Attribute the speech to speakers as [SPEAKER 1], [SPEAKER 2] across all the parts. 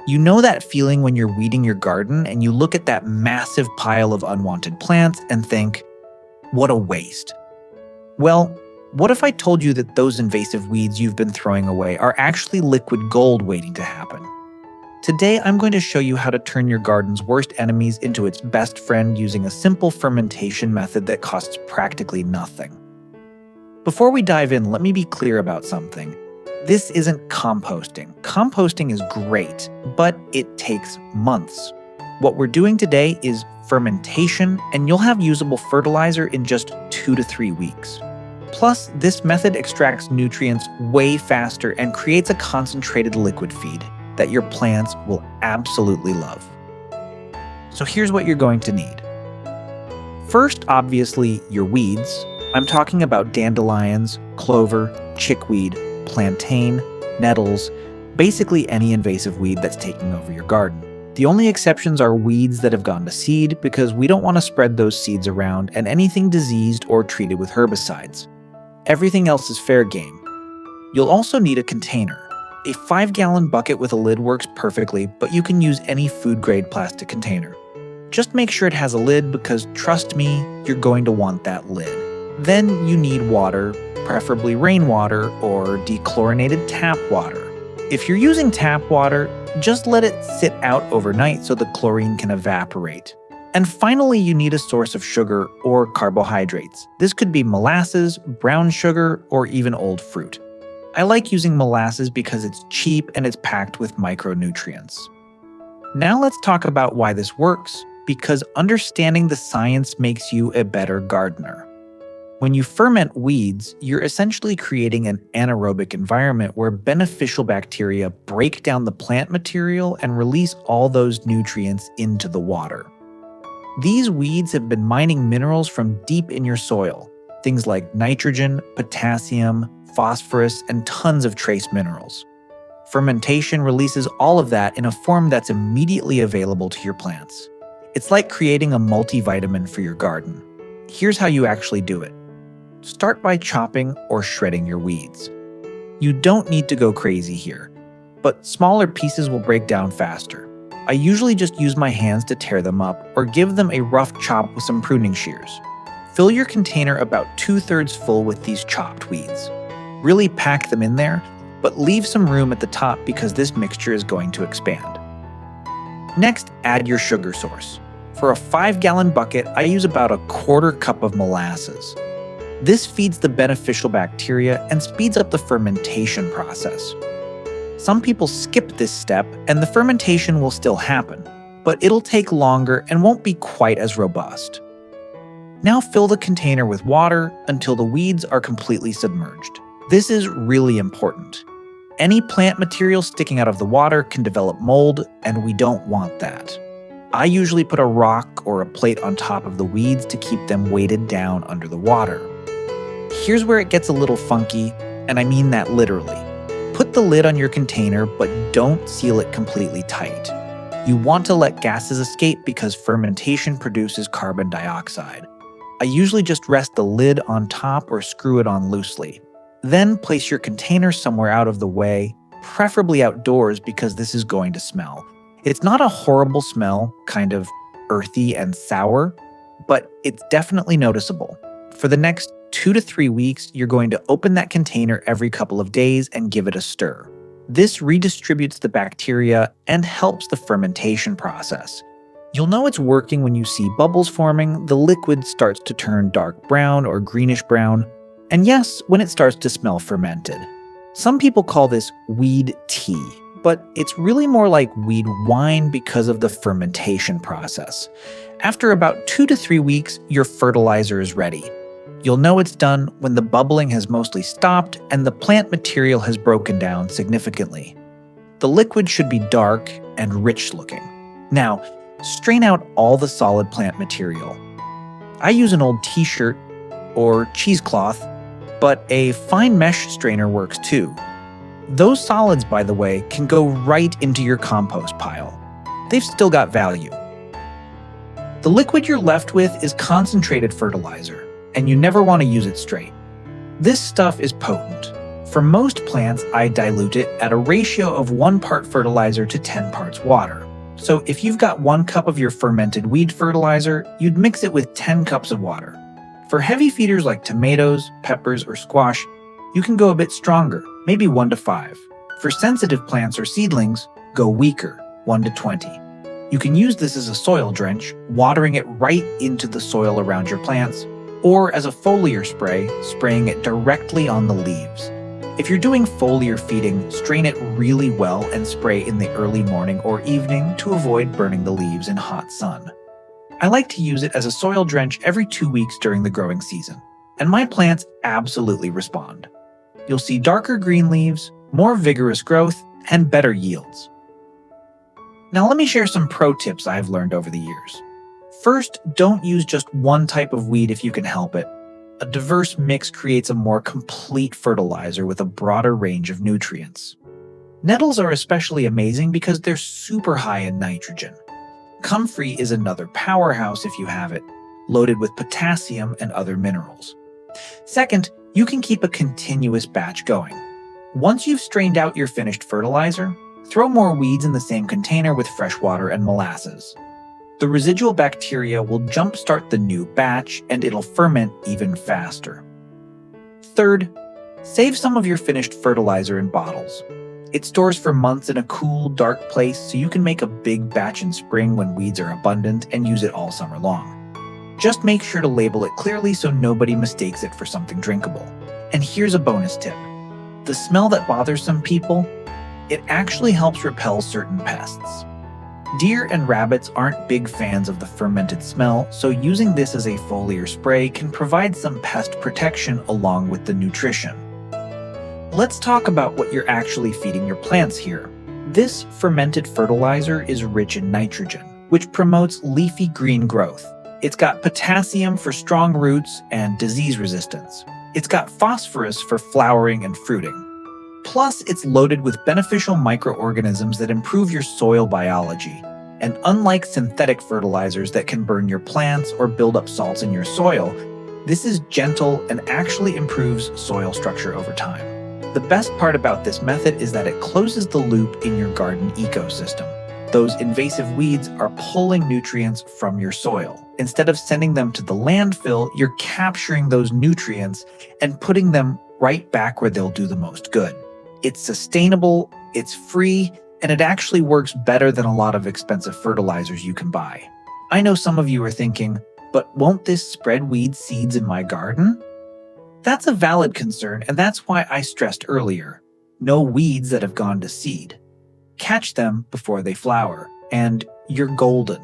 [SPEAKER 1] You know that feeling when you're weeding your garden and you look at that massive pile of unwanted plants and think, what a waste. Well, what if I told you that those invasive weeds you've been throwing away are actually liquid gold waiting to happen? Today, I'm going to show you how to turn your garden's worst enemies into its best friend using a simple fermentation method that costs practically nothing. Before we dive in, let me be clear about something. This isn't composting. Composting is great, but it takes months. What we're doing today is fermentation, and you'll have usable fertilizer in just 2 to 3 weeks. Plus, this method extracts nutrients way faster and creates a concentrated liquid feed that your plants will absolutely love. So here's what you're going to need. First, obviously, your weeds. I'm talking about dandelions, clover, chickweed, plantain, nettles, basically any invasive weed that's taking over your garden. The only exceptions are weeds that have gone to seed because we don't want to spread those seeds around, and anything diseased or treated with herbicides. Everything else is fair game. You'll also need a container. A 5-gallon bucket with a lid works perfectly, but you can use any food-grade plastic container. Just make sure it has a lid because, trust me, you're going to want that lid. Then you need water, preferably rainwater or dechlorinated tap water. If you're using tap water, just let it sit out overnight so the chlorine can evaporate. And finally, you need a source of sugar or carbohydrates. This could be molasses, brown sugar, or even old fruit. I like using molasses because it's cheap and it's packed with micronutrients. Now let's talk about why this works, because understanding the science makes you a better gardener. When you ferment weeds, you're essentially creating an anaerobic environment where beneficial bacteria break down the plant material and release all those nutrients into the water. These weeds have been mining minerals from deep in your soil, things like nitrogen, potassium, phosphorus, and tons of trace minerals. Fermentation releases all of that in a form that's immediately available to your plants. It's like creating a multivitamin for your garden. Here's how you actually do it. Start by chopping or shredding your weeds. You don't need to go crazy here, but smaller pieces will break down faster. I usually just use my hands to tear them up or give them a rough chop with some pruning shears. Fill your container about 2/3 full with these chopped weeds. Really pack them in there, but leave some room at the top because this mixture is going to expand. Next, add your sugar source. For a 5-gallon bucket, I use about a 1/4 cup of molasses. This feeds the beneficial bacteria and speeds up the fermentation process. Some people skip this step and the fermentation will still happen, but it'll take longer and won't be quite as robust. Now fill the container with water until the weeds are completely submerged. This is really important. Any plant material sticking out of the water can develop mold, and we don't want that. I usually put a rock or a plate on top of the weeds to keep them weighted down under the water. Here's where it gets a little funky, and I mean that literally. Put the lid on your container, but don't seal it completely tight. You want to let gases escape because fermentation produces carbon dioxide. I usually just rest the lid on top or screw it on loosely. Then place your container somewhere out of the way, preferably outdoors because this is going to smell. It's not a horrible smell, kind of earthy and sour, but it's definitely noticeable. For the next 2 to 3 weeks, you're going to open that container every couple of days and give it a stir. This redistributes the bacteria and helps the fermentation process. You'll know it's working when you see bubbles forming, the liquid starts to turn dark brown or greenish brown, and yes, when it starts to smell fermented. Some people call this weed tea, but it's really more like weed wine because of the fermentation process. After about 2 to 3 weeks, your fertilizer is ready. You'll know it's done when the bubbling has mostly stopped and the plant material has broken down significantly. The liquid should be dark and rich looking. Now, strain out all the solid plant material. I use an old t-shirt or cheesecloth, but a fine mesh strainer works too. Those solids, by the way, can go right into your compost pile. They've still got value. The liquid you're left with is concentrated fertilizer, and you never want to use it straight. This stuff is potent. For most plants, I dilute it at a ratio of 1 part fertilizer to 10 parts water. So if you've got 1 cup of your fermented weed fertilizer, you'd mix it with 10 cups of water. For heavy feeders like tomatoes, peppers, or squash, you can go a bit stronger, maybe 1 to 5. For sensitive plants or seedlings, go weaker, 1 to 20. You can use this as a soil drench, watering it right into the soil around your plants, or as a foliar spray, spraying it directly on the leaves. If you're doing foliar feeding, strain it really well and spray in the early morning or evening to avoid burning the leaves in hot sun. I like to use it as a soil drench every 2 weeks during the growing season, and my plants absolutely respond. You'll see darker green leaves, more vigorous growth, and better yields. Now let me share some pro tips I've learned over the years. First, don't use just one type of weed if you can help it. A diverse mix creates a more complete fertilizer with a broader range of nutrients. Nettles are especially amazing because they're super high in nitrogen. Comfrey is another powerhouse if you have it, loaded with potassium and other minerals. Second, you can keep a continuous batch going. Once you've strained out your finished fertilizer, throw more weeds in the same container with fresh water and molasses. The residual bacteria will jumpstart the new batch and it'll ferment even faster. Third, save some of your finished fertilizer in bottles. It stores for months in a cool, dark place so you can make a big batch in spring when weeds are abundant and use it all summer long. Just make sure to label it clearly so nobody mistakes it for something drinkable. And here's a bonus tip. The smell that bothers some people, it actually helps repel certain pests. Deer and rabbits aren't big fans of the fermented smell, so using this as a foliar spray can provide some pest protection along with the nutrition. Let's talk about what you're actually feeding your plants here. This fermented fertilizer is rich in nitrogen, which promotes leafy green growth. It's got potassium for strong roots and disease resistance. It's got phosphorus for flowering and fruiting. Plus, it's loaded with beneficial microorganisms that improve your soil biology. And unlike synthetic fertilizers that can burn your plants or build up salts in your soil, this is gentle and actually improves soil structure over time. The best part about this method is that it closes the loop in your garden ecosystem. Those invasive weeds are pulling nutrients from your soil. Instead of sending them to the landfill, you're capturing those nutrients and putting them right back where they'll do the most good. It's sustainable, it's free, and it actually works better than a lot of expensive fertilizers you can buy. I know some of you are thinking, but won't this spread weed seeds in my garden? That's a valid concern, and that's why I stressed earlier, no weeds that have gone to seed. Catch them before they flower, and you're golden.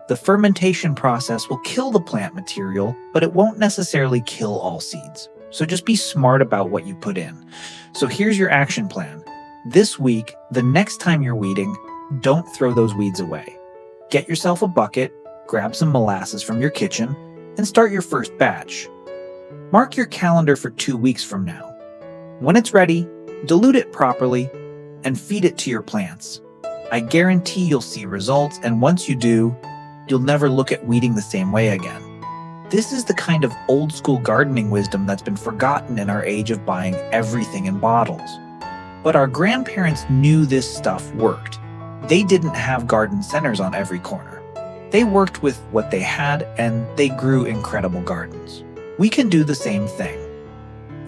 [SPEAKER 1] The fermentation process will kill the plant material, but it won't necessarily kill all seeds. So just be smart about what you put in. So here's your action plan. This week, the next time you're weeding, don't throw those weeds away. Get yourself a bucket, grab some molasses from your kitchen, and start your first batch. Mark your calendar for 2 weeks from now. When it's ready, dilute it properly and feed it to your plants. I guarantee you'll see results, and once you do, you'll never look at weeding the same way again. This is the kind of old-school gardening wisdom that's been forgotten in our age of buying everything in bottles. But our grandparents knew this stuff worked. They didn't have garden centers on every corner. They worked with what they had, and they grew incredible gardens. We can do the same thing.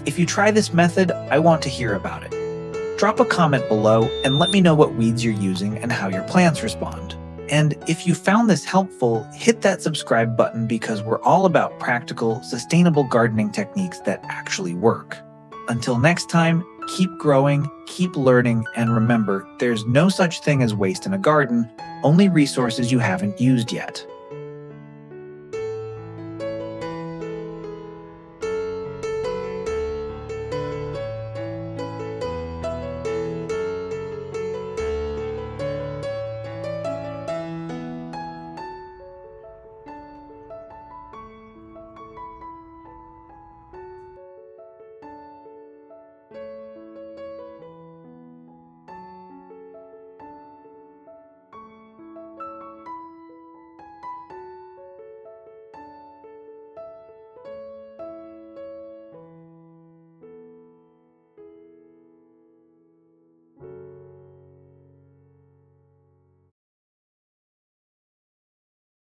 [SPEAKER 1] If you try this method, I want to hear about it. Drop a comment below and let me know what weeds you're using and how your plants respond. And if you found this helpful, hit that subscribe button because we're all about practical, sustainable gardening techniques that actually work. Until next time, keep growing, keep learning, and remember, there's no such thing as waste in a garden, only resources you haven't used yet.